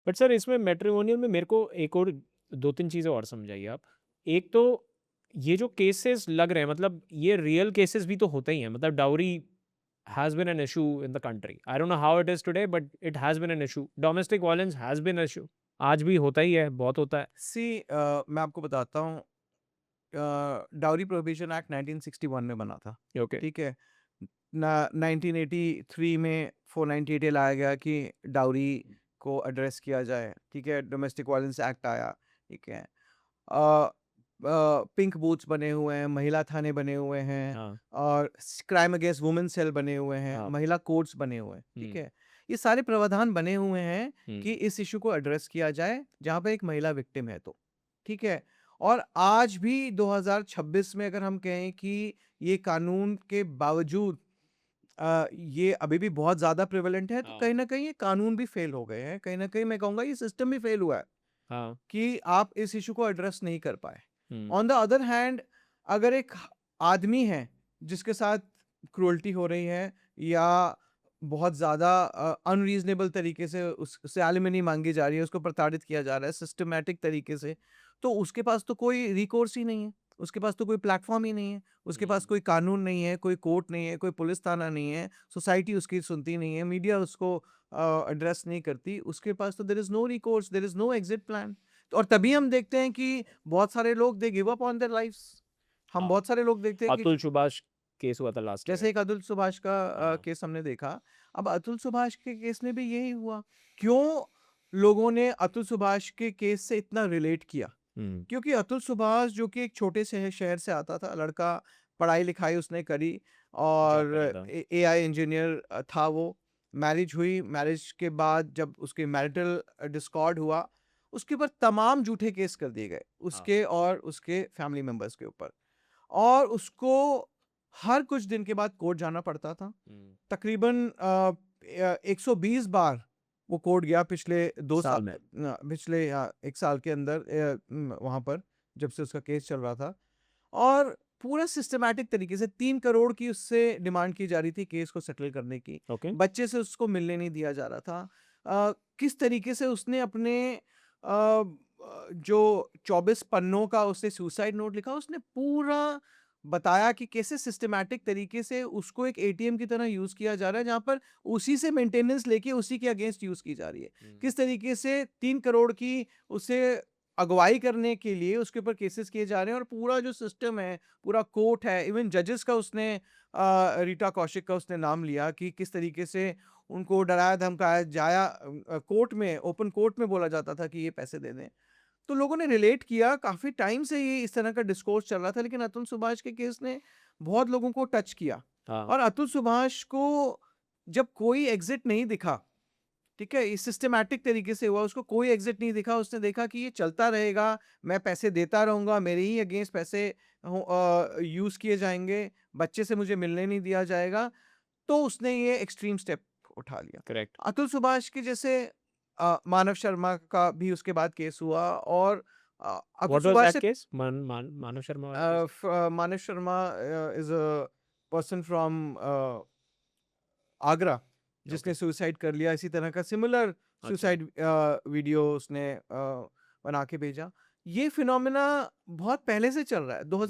But sir इसमें matrimonial में मेरे को एक और 2-3 चीज़ें और समझाइए आप। एक तो ये जो केसेस लग रहे हैं मतलब ये रियल केसेस भी तो होते ही हैं। मतलब dowry has been an issue in the country. I don't know how it is today but it has been an issue. Domestic violence has been an issue. आज भी होता ही है, बहुत होता है। मैं आपको बताता हूँ, डाउरी प्रोहिबिशन एक्ट 1961 में बना था, ओके। ठीक है? ना 1983 में 498 ए लाया गया कि डाउरी को एड्रेस किया जाए, ठीक है? डोमेस्टिक वायलेंस एक्ट आया, ठीक है? अ पिंक बूथ्स बने हुए हैं, महिला थाने बने हुए हैं हाँ। और क्राइम अगेंस्ट वुमेन सेल बने हुए हैं, हाँ। महिला कोर्ट्स बने हुए हैं, ठीक हुँ। है? ये सारे प्रावधान बने हुए हैं हुँ। कि इस इश्यू को एड्रेस किया जाए, जहाँ पे एक महिला विक्टिम है तो, ठीक है? और आज भी 2026 में अगर हम कहें कि ये कानून के बावजूद ये अभी भी बहुत ज़्यादा प्रेवलेंट है, तो हाँ। कहीं न कहीं ये कानून भी फेल हो गए हैं। कहीं न कहीं मैं कहूँगा ये सिस्टम भी फेल हुआ है हाँ। कि आप इस इश्यू को एड्रेस नहीं कर पाए। हुँ। ऑन द अदर हैंड, अगर एक आदमी है जिसके साथ क्रूरल्टी हो रही है या बहुत ज़्यादा अनरीज़नेबल तरीके से उससे एलिमनी माँगी जा रही है, उसको प्रताड़ित किया जा रहा है सिस्टमैटिक तरीके से, तो उसके पास तो कोई रिकोर्स ही नहीं है। उसके पास तो कोई प्लेटफ़ॉर्म ही नहीं है। उसके पास हुँ। कोई कानून नहीं है, कोई कोर्ट नहीं है, कोई पुलिस थाना नहीं है, सोसाइटी उसकी सुनती नहीं है, मीडिया उसको एड्रेस नहीं करती। उसके पास तो there is no recourse, there is no exit plan. और तभी हम देखते हैं कि बहुत सारे लोग they give up on their lives. हम हाँ। बहुत सारे लोग देखते हैं कि अतुल सुभाष केस हुआ था लास्ट ईयर। जैसे एक अतुल सुभाष का हाँ। केस हमने देखा। अब अतुल सुभाष के केस में भी यही हुआ। क्यों लोगों ने अतुल सुभाष के केस से इतना रिलेट किया? हुँ। क्योंकि अतुल सुभाष जो कि एक छोटे से शहर से आता था, लड़का पढ़ाई-लिखाई उसने करी जॉब और कर रहा था। एआई इंजीनियर था वो। मैरिज हुई, मैरिज के बाद जब उसके मैरिटल डिस्कॉर्ड हुआ, उसके ऊपर तमाम झूठे केस कर दिए गए, हाँ। उसके और उसके फैमिली मेंबर्स के ऊपर। और उसको हर कुछ दिन के बाद कोर्ट जाना पड़ता था। हुँ। तकरीबन 120 बार वो कोर्ट गया पिछले 2 साल में। पिछले 1 साल के अंदर वहाँ पर जब से उसका केस चल रहा था। और पूरा सिस्टमैटिक तरीके से 3 करोड़ की उससे डिमांड की जा रही थी केस को सेटल करने की। ओके। बच्चे से उसको मिलने नहीं दिया जा रहा था। किस तरीके से उसने अपने जो 24 पन्नों का उसने सुसाइड नोट लिखा, उसने पूरा बताया कि कैसे सिस्टमैटिक तरीके से उसको एक एटीएम की तरह यूज़ किया जा रहा है, जहाँ पर उसी से मेंटेनेंस लेके उसी के अगेंस्ट यूज़ की जा रही है। हुँ। किस तरीके से 3 करोड़ की उसे अगवाई करने के लिए उसके ऊपर केसेस किए जा रहे हैं और पूरा जो सिस्टम है, पूरा कोर्ट है, इवन जजेस का उसने रीटा कौशिक का उसने नाम लिया कि किस तरीके से उनको डराया धमकाया जाया, कोर्ट में, ओपन कोर्ट में बोला जाता था कि ये पैसे दे दें। तो लोगों ने रिलेट किया, काफ़ी टाइम से ये इस तरह का डिस्कोर्स चल रहा था, लेकिन अतुल सुभाष के केस ने बहुत लोगों को टच किया। हाँ। और अतुल सुभाष को जब कोई एग्ज़िट नहीं दिखा, ठीक है? ये सिस्टमैटिक तरीके से हुआ, उसको कोई एग्ज़िट नहीं दिखा, उसने देखा कि ये चलता रहेगा, मैं पैसे देता रहूँगा, मेरे ही अगेंस्ट पैसे यूज़ किए जाएँगे, बच्चे से मुझे मिलने नहीं दिया जाएगा, तो उसने ये एक्सट्रीम स्टेप उठा लिया। करेक्ट। अतुल सुभाष के जैसे मानव शर्मा का भी उसके बाद केस हुआ और Atul what was Subhash that से केस? मानव शर्मा वाला case? Manav Sharma is a person from Agra, okay. जिसने सुसाइड कर लिया। इसी तरह का सिमिलर अच्छा। सुसाइड वीडियो उसने बना के भेजा। ये फिनोमेना बहुत पहले से चल रहा है। हुँ।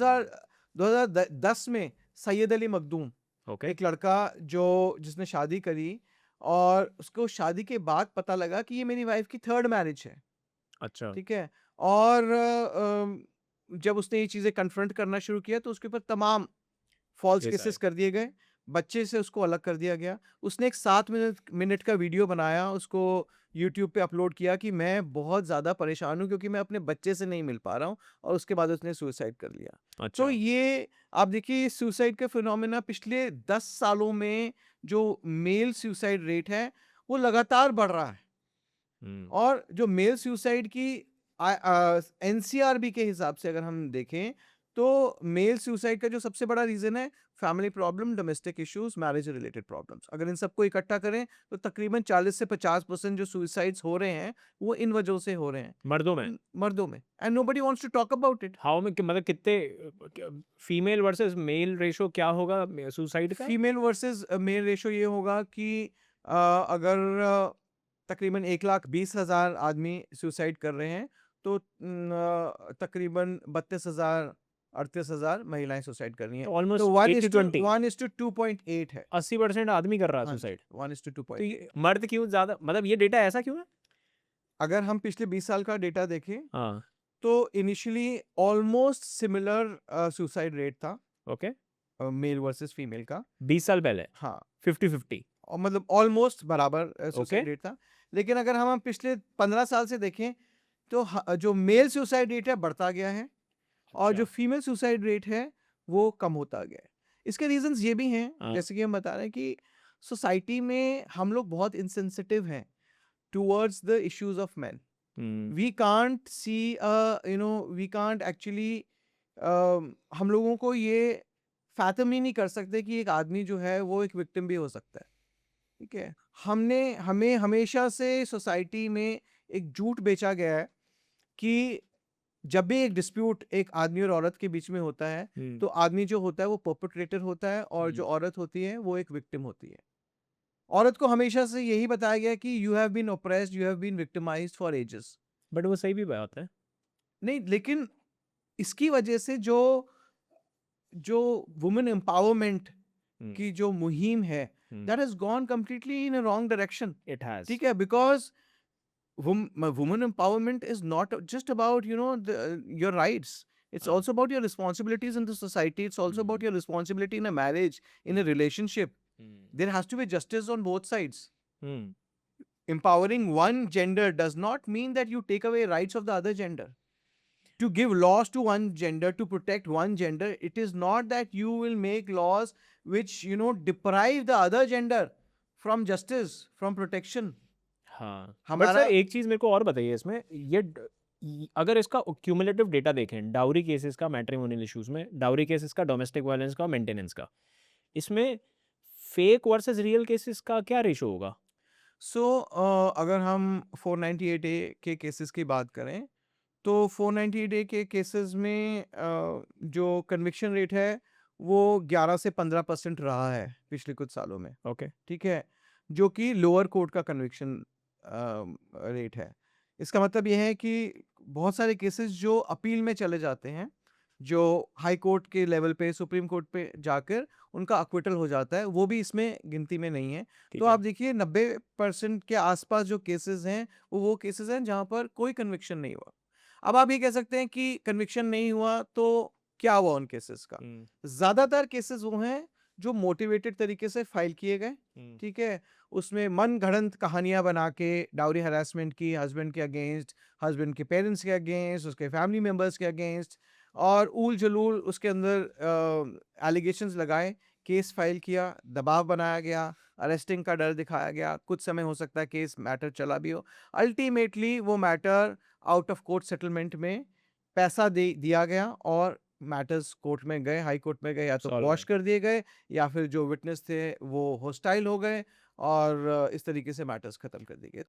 2010 में सैयद अली मखदूम, ओके। एक लड़का जो जिसने शादी करी और उसको शादी के बाद पता लगा कि ये मेरी वाइफ़ की 3rd मैरिज है। अच्छा। ठीक है? और जब उसने ये चीज़ें कन्फ्रंट करना शुरू किया तो उसके ऊपर तमाम फ़ॉल्स केस केसेस आए। कर दिए गए। बच्चे से उसको अलग कर दिया गया। उसने एक 7 मिनट मिनट का वीडियो बनाया, उसको यूट्यूब पे अपलोड किया कि मैं बहुत ज़्यादा परेशान हूँ क्योंकि मैं अपने बच्चे से नहीं मिल पा रहा हूँ और उसके बाद उसने सुसाइड कर लिया। तो अच्छा। ये आप देखिए सुसाइड का फिनोमेना पिछले 10 सालों में जो मेल सुसाइड रेट है, वो लगातार बढ़ रहा है। हुँ। और जो मेल सुसाइड की एनसीआरबी के हिसाब से अगर हम देखें, तो मेल सुसाइड का जो सबसे बड़ा रीज़न है, family problem, domestic issues, marriage related problems. अगर इन सबको इकट्ठा करें, तो तकरीबन 40 से 50% जो सुसाइड्स हो रहे हैं, वो इन वजहों से हो रहे हैं। मर्दों में? मर्दों में and nobody wants to talk about it. How में कि मतलब कितने फीमेल वर्सेस मेल रेशियो क्या होगा सुसाइड का? फीमेल वर्सेस मेल रेशियो ये होगा कि अगर तकरीबन 1,20,000 आदमी सुसाइड कर रहे हैं, तो तकरीबन 32,000 38,000 महिलाएं सुसाइड कर रही हैं। तो तो ऑलमोस्ट 80-20 1:2.8 है। 80% आदमी कर रहा है हाँ जी, सुसाइड। 1:2.8। तो ये मर्द क्यों ज्यादा, मतलब ये डेटा ऐसा क्यों है? अगर हम पिछले 20 साल का डेटा देखें, हाँ, तो initially almost similar suicide rate था ओके, मेल वर्सेस फीमेल का। 20 साल पहले हाँ, 50-50। और मतलब ऑलमोस्ट बराबर ओके, सुसाइड रेट था। लेकिन अगर हम पिछले 15 साल से देखें, तो जो मेल सुसाइड रेट है बढ़ता गया है, और जो अच्छा, फीमेल सुसाइड रेट है वो कम होता गया है। इसके रीजंस ये भी हैं, हाँ, जैसे कि हम बता रहे हैं कि सोसाइटी में हम लोग बहुत इंसेंसिटिव हैं towards the issues of man. Hmm, we can't see we can't actually, हम लोगों को ये फैथम ही नहीं कर सकते कि एक आदमी जो है वो एक विक्टिम भी हो सकता है। ठीक है, हमें हमेशा से सोसाइटी में एक झूठ बेचा गया है कि जब भी एक डिस्प्यूट एक आदमी और औरत के बीच में होता है, हम्म, तो आदमी जो होता है वो परपेट्रेटर होता है, और जो औरत होती है वो एक विक्टिम होती है। औरत को हमेशा से यही बताया गया कि you have been oppressed, you have been victimised for ages. But वो सही भी बात है। नहीं, लेकिन इसकी वजह से जो जो वुमेन एम्पावरमेंट हम्म, की जो मुहिम है, hmm, that has gone completely in a wrong direction. It has. ठीक है, because woman empowerment is not just about, your rights. It's हाँ, also about your responsibilities in the society. It's also about hmm, your responsibility in a marriage, in a hmm, relationship. Hmm, There has to be justice on both sides. Hmm, Empowering one gender does not mean that you take away rights of the other gender. To give laws to one gender, to protect one gender, it is not that you will make laws which, deprive the other gender from justice, from protection. हाँ, but हमारा sir एक चीज मेरे को और बताइए इसमें, अगर इसका क्यूमुलेटिव डेटा देखें डाउरी केसेस का, मैट्रिमोनियल इश्यूज में डाउरी केसेस का, डोमेस्टिक वायलेंस का, मेंटेनेंस का, इसमें फेक वर्सेस रियल केसेस का क्या रेशो होगा? अगर हम 498 ए के केसेस की बात करें, तो 498 ए के केसेस में जो कन्विक्शन रेट है वो 11 से 15% रहा है पिछले कुछ सालों में। ओके, ठीक है, जो कि लोअर कोर्ट का कन्विक्शन रेट है। इसका मतलब ये है कि बहुत सारे केसेस जो अपील में चले जाते हैं, जो हाई कोर्ट के लेवल पे, सुप्रीम कोर्ट पे जाकर उनका अक्विटल हो जाता है, वो भी इसमें गिनती में नहीं है। तो ठीक है, आप देखिए 90% के आसपास जो केसेस हैं, वो केसेस हैं जहाँ पर कोई कन्विक्शन नहीं हुआ। अब आप ये कह सकते हैं कि कन्विक्शन नहीं हुआ तो क्या हुआ उन केसेस का? हम्म, ज़्यादातर केसेस वो हैं जो मोटिवेटेड तरीके से फाइल किए गए। हम्म, ठीक है? उसमें मनगढ़ंत कहानियाँ बना के डाउरी हैरेसमेंट की, हस्बैंड के अगेंस्ट, हस्बैंड के पेरेंट्स के अगेंस्ट, उसके फैमिली मेंबर्स के अगेंस्ट, और ऊल-जलूल उसके अंदर एलिगेशंस लगाए, केस फाइल किया, दबाव बनाया गया, अरेस्टिंग का डर दिखाया गया, कुछ समय हो सकता है केस मैटर चला भी हो। अल्टीमेटली वो matter out of court settlement में पैसा दे दिया गया, और मैटर्स कोर्ट में गए, हाई कोर्ट में गए, या तो सॉल्व क्वॉश है। कर दिए गए, या फिर जो विटनेस थे वो हॉस्टाइल हो गए, और इस तरीके से मैटर्स खत्म कर दिए गए।